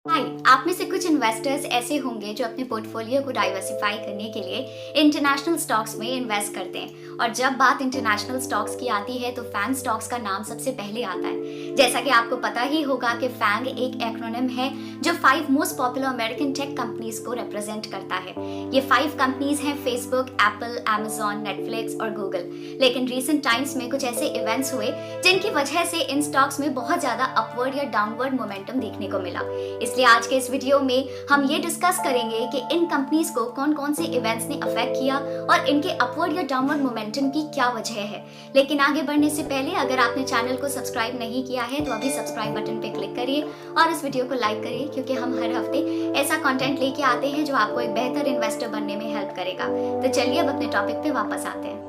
हाय, आप में से कुछ इन्वेस्टर्स ऐसे होंगे जो अपने पोर्टफोलियो को डाइवर्सिफाई करने के लिए इंटरनेशनल स्टॉक्स में इन्वेस्ट करते हैं। और जब बात इंटरनेशनल स्टॉक्स की आती है तो फैंग स्टॉक्स का नाम सबसे पहले आता है। जैसा कि आपको पता ही होगा कि फैंग एक एक्रोनिम है जो 5 most popular American tech companies को रिप्रेजेंट करता है। ये 5 कंपनीज हैं फेसबुक, एप्पल, अमेजॉन, नेटफ्लिक्स और गूगल। लेकिन रिसेंट टाइम्स में कुछ ऐसे इवेंट्स हुए जिनकी वजह से इन स्टॉक्स में बहुत ज्यादा अपवर्ड या डाउनवर्ड मोमेंटम देखने को मिला। इसलिए आज के इस वीडियो में हम ये डिस्कस करेंगे कि इन कंपनीज को कौन कौन से इवेंट्स ने अफेक्ट किया और इनके अपवर्ड या डाउनवर्ड मोमेंटम की क्या वजह है। लेकिन आगे बढ़ने से पहले अगर आपने चैनल को सब्सक्राइब नहीं किया है तो अभी सब्सक्राइब बटन पे क्लिक करिए और इस वीडियो को लाइक करिए, क्योंकि हम हर हफ्ते ऐसा कंटेंट लेके आते हैं जो आपको एक बेहतर इन्वेस्टर बनने में हेल्प करेगा। तो चलिए अब अपने टॉपिक पे वापस आते हैं।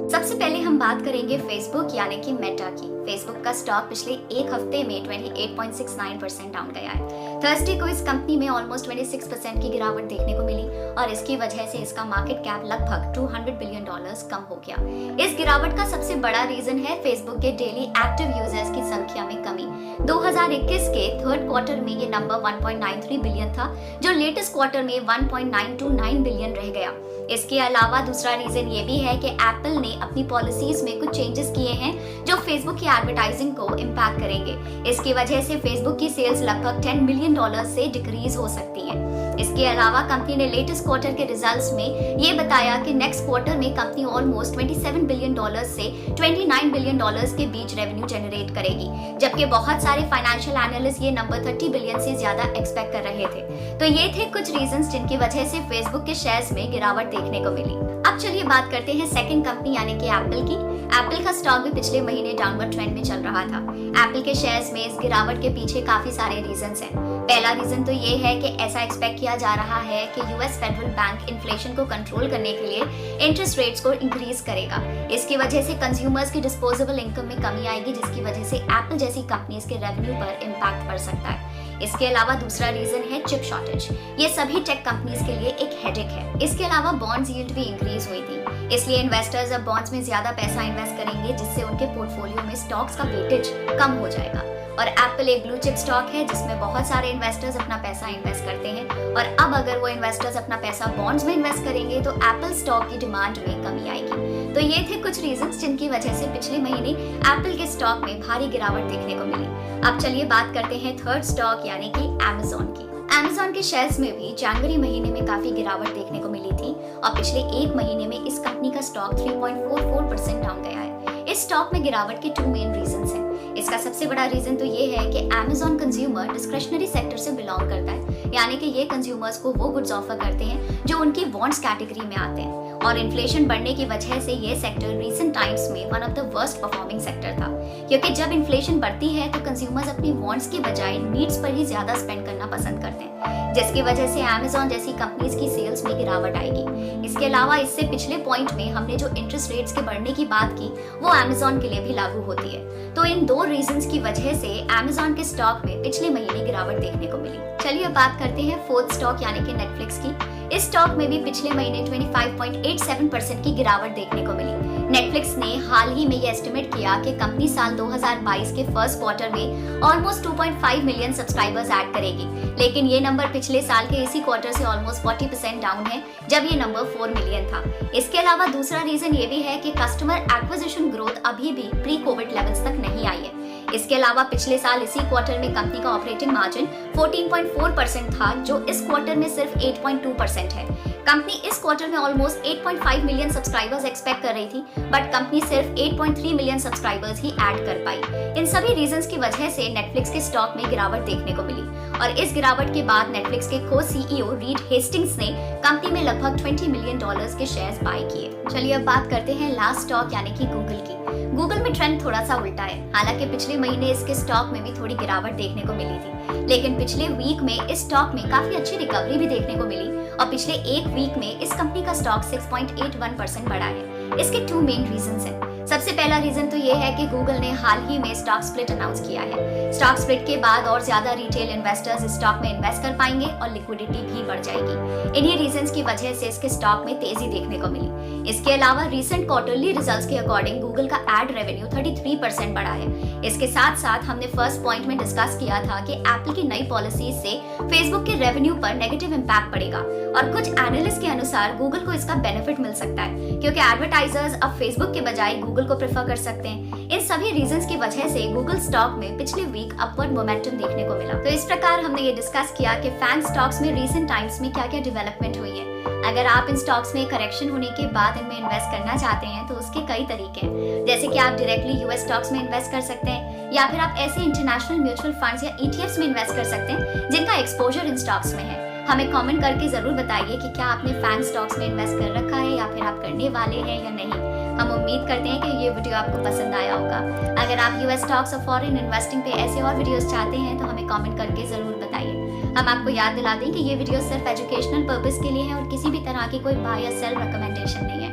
सबसे पहले हम बात करेंगे फेसबुक यानी कि मेटा की। फेसबुक का स्टॉक पिछले एक हफ्ते में 28.69% डाउन गया है। थर्सडे को इस कंपनी में ऑलमोस्ट 26% की गिरावट देखने को मिली और इसकी वजह से इसका मार्केट कैप लगभग $200 बिलियन कम हो गया। इस गिरावट का सबसे बड़ा रीजन है फेसबुक के डेली एक्टिव यूजर्स की संख्या में कमी। 2021 के थर्ड क्वार्टर में ये नंबर 1.93 बिलियन था, जो लेटेस्ट क्वार्टर में 1.929 बिलियन रह गया। इसके अलावा दूसरा रीजन ये भी है कि एप्पल ने अपनी पॉलिसीज में कुछ चेंजेस किए हैं जो फेसबुक की एडवर्टाइजिंग को इम्पैक्ट करेंगे। इसकी वजह से फेसबुक की सेल्स लगभग $10 बिलियन से डिक्रीज हो सकती है। इसके अलावा कंपनी ने लेटेस्ट क्वार्टर के रिजल्ट्स में ये बताया कि नेक्स्ट क्वार्टर में कंपनी ऑलमोस्ट $27 बिलियन से $29 बिलियन के बीच रेवेन्यू जनरेट करेगी, जबकि बहुत सारे फाइनेंशियल एनालिस्ट ये नंबर 30 बिलियन से ज्यादा एक्सपेक्ट कर रहे थे। तो ये थे कुछ रीजंस जिनकी वजह से फेसबुक के शेयर्स में गिरावट देखने को मिली। अब चलिए बात करते हैं सेकंड कंपनी यानी कि एप्पल की। एप्पल का स्टॉक भी पिछले महीने डाउनवर्ड ट्रेंड में चल रहा था। एप्पल के शेयर्स में इस गिरावट के पीछे काफी सारे रीजंस हैं। पहला रीजन तो ये है कि ऐसा एक्सपेक्ट किया जा रहा है कि यूएस फेडरल बैंक इन्फ्लेशन को कंट्रोल करने के लिए इंटरेस्ट रेट्स को इंक्रीज करेगा। इसकी वजह से कंज्यूमर्स की डिस्पोजेबल इनकम में कमी आएगी, जिसकी वजह से एप्पल जैसी कंपनीज के रेवेन्यू पर इम्पैक्ट पड़ सकता है। इसके अलावा दूसरा रीजन है चिप शॉर्टेज। ये सभी टेक कंपनीज के लिए एक हेडेक है। इसके अलावा बॉन्ड्स यील्ड भी इंक्रीज हुई थी, इसलिए इन्वेस्टर्स अब बॉन्ड्स में ज्यादा पैसा इन्वेस्ट करेंगे, जिससे उनके पोर्टफोलियो में स्टॉक्स का वेटेज कम हो जाएगा। और एप्पल एक ब्लू चिप स्टॉक है जिसमें बहुत सारे इन्वेस्टर्स अपना पैसा इन्वेस्ट करते हैं, और अब अगर वो इन्वेस्टर्स अपना पैसा बॉन्ड्स में इन्वेस्ट करेंगे तो एप्पल स्टॉक की डिमांड में कमी आएगी। तो ये थे कुछ रीजंस जिनकी वजह से पिछले महीने एप्पल के स्टॉक में भारी गिरावट देखने को मिली। अब चलिए बात करते हैं थर्ड स्टॉक यानी कि अमेजॉन की। अमेजॉन के शेयर्स में भी जनवरी महीने में काफी गिरावट देखने को मिली थी और पिछले एक महीने में इस कंपनी का स्टॉक 3.44% डाउन गया है। इस स्टॉक में गिरावट के 2 मेन रीजंस हैं। इसका सबसे बड़ा रीजन तो ये है कि अमेजॉन कंज्यूमर डिस्क्रिशनरी सेक्टर से बिलोंग करता है, यानी कि ये कंज्यूमर्स को वो गुड्स ऑफर करते हैं जो उनकी वांट्स कैटेगरी में आते हैं। और इन्फ्लेशन बढ़ने की वजह से ये सेक्टर रीसेंट टाइम्स में one of the worst performing sector था, क्योंकि जब इन्फ्लेशन बढ़ती है तो कंज्यूमर्स अपनी वांट्स के बजाय नीड्स पर ही ज्यादा स्पेंड करना पसंद करते हैं, जिसकी वजह से अमेजॉन जैसी कंपनीज की सेल्स में गिरावट आएगी। इसके अलावा इससे पिछले पॉइंट में हमने जो इंटरेस्ट रेट्स के बढ़ने की बात की वो अमेजॉन के लिए भी लागू होती है। तो इन 2 रीजंस की वजह से अमेजॉन के स्टॉक में पिछले महीने गिरावट देखने को मिली। चलिए अब बात करते हैं फोर्थ स्टॉक यानी कि नेटफ्लिक्स की। इस स्टॉक में भी पिछले महीने 25.87% की गिरावट देखने को मिली। नेटफ्लिक्स ने हाल ही में ये एस्टिमेट किया कि कंपनी साल 2022 के फर्स्ट क्वार्टर में ऑलमोस्ट 2.5 मिलियन सब्सक्राइबर्स ऐड करेगी, लेकिन ये नंबर पिछले साल के इसी क्वार्टर से ऑलमोस्ट 40% डाउन है, जब ये नंबर 4 मिलियन था। इसके अलावा दूसरा रीजन ये भी है कि कस्टमर एक्विजिशन ग्रोथ अभी भी प्री कोविड लेवल्स तक नहीं आई है। इसके अलावा पिछले साल इसी क्वार्टर में कंपनी का ऑपरेटिंग मार्जिन 14.4% था, जो इस क्वार्टर में सिर्फ 8.2% है। कंपनी इस क्वार्टर में ऑलमोस्ट 8.5 मिलियन सब्सक्राइबर्स एक्सपेक्ट कर रही थी, बट कंपनी सिर्फ 8.3 मिलियन सब्सक्राइबर्स ही ऐड कर पाई। इन सभी रीजंस की वजह से नेटफ्लिक्स के स्टॉक में गिरावट देखने को मिली और इस गिरावट के बाद नेटफ्लिक्स के को सीईओ रीड हेस्टिंग्स ने कंपनी में लगभग $20 मिलियन के शेयर्स बाय किए। चलिए अब बात करते हैं लास्ट स्टॉक यानी कि गूगल की। गूगल में ट्रेंड थोड़ा सा उल्टा है। हालांकि पिछले महीने इसके स्टॉक में भी थोड़ी गिरावट देखने को मिली थी, लेकिन पिछले वीक में इस स्टॉक में काफी अच्छी रिकवरी भी देखने को मिली और पिछले एक वीक में इस कंपनी का स्टॉक 6.81% बढ़ा है। इसके 2 मेन रीजंस हैं। सबसे पहला रीजन तो ये है कि गूगल ने हाल ही में स्टॉक स्प्लिट अनाउंस किया है। स्टॉक स्प्लिट के बाद और ज्यादा रिटेल इन्वेस्टर्स इस स्टॉक में इन्वेस्ट कर पाएंगे और लिक्विडिटी भी बढ़ जाएगी। इन्हीं रीजंस की वजह से इसके स्टॉक में तेजी देखने को मिली। इसके अलावा रीसेंट क्वार्टरली रिजल्ट्स के अकॉर्डिंग गूगल का एड रेवेन्यू 33% बढ़ा है। इसके साथ साथ हमने फर्स्ट पॉइंट में डिस्कस किया था कि एप्पल की नई पॉलिसीज से फेसबुक के रेवेन्यू पर नेगेटिव इंपैक्ट पड़ेगा और कुछ एनालिस्ट के अनुसार गूगल को इसका बेनिफिट मिल सकता है क्योंकि एडवर्टाइजर्स अब फेसबुक के बजाय गूगल को प्रेफर कर सकते हैं। इन सभी रीजंस की वजह से गूगल स्टॉक में पिछले वीक अपवर्ड मोमेंटम देखने को मिला। तो इस प्रकार हमने ये डिस्कस किया कि फैंग स्टॉक्स में रीसेंट टाइम्स में क्या क्या डेवलपमेंट हुई है। अगर आप इन स्टॉक्स में करेक्शन होने के बाद इनमें इन्वेस्ट करना चाहते हैं तो उसके कई तरीके हैं, जैसे कि आप डायरेक्टली यूएस स्टॉक्स में इन्वेस्ट कर सकते हैं या फिर आप ऐसे इंटरनेशनल म्यूचुअल फंड्स या ईटीएफ्स में इन्वेस्ट कर सकते हैं जिनका एक्सपोजर इन स्टॉक्स में है। हमें कमेंट करके जरूर बताइए कि क्या आपने फैंग स्टॉक्स में इन्वेस्ट कर रखा है या फिर आप करने वाले हैं या नहीं। हम उम्मीद करते हैं कि ये वीडियो आपको पसंद आया होगा। अगर आप यूएस स्टॉक्स और फॉरेन इन्वेस्टिंग पे ऐसे और वीडियोस चाहते हैं तो हमें कमेंट करके जरूर बताइए। हम आपको याद दिला दें कि ये वीडियो सिर्फ एजुकेशनल पर्पस के लिए है और किसी भी तरह की कोई बाय या सेल रिकमेंडेशन नहीं है।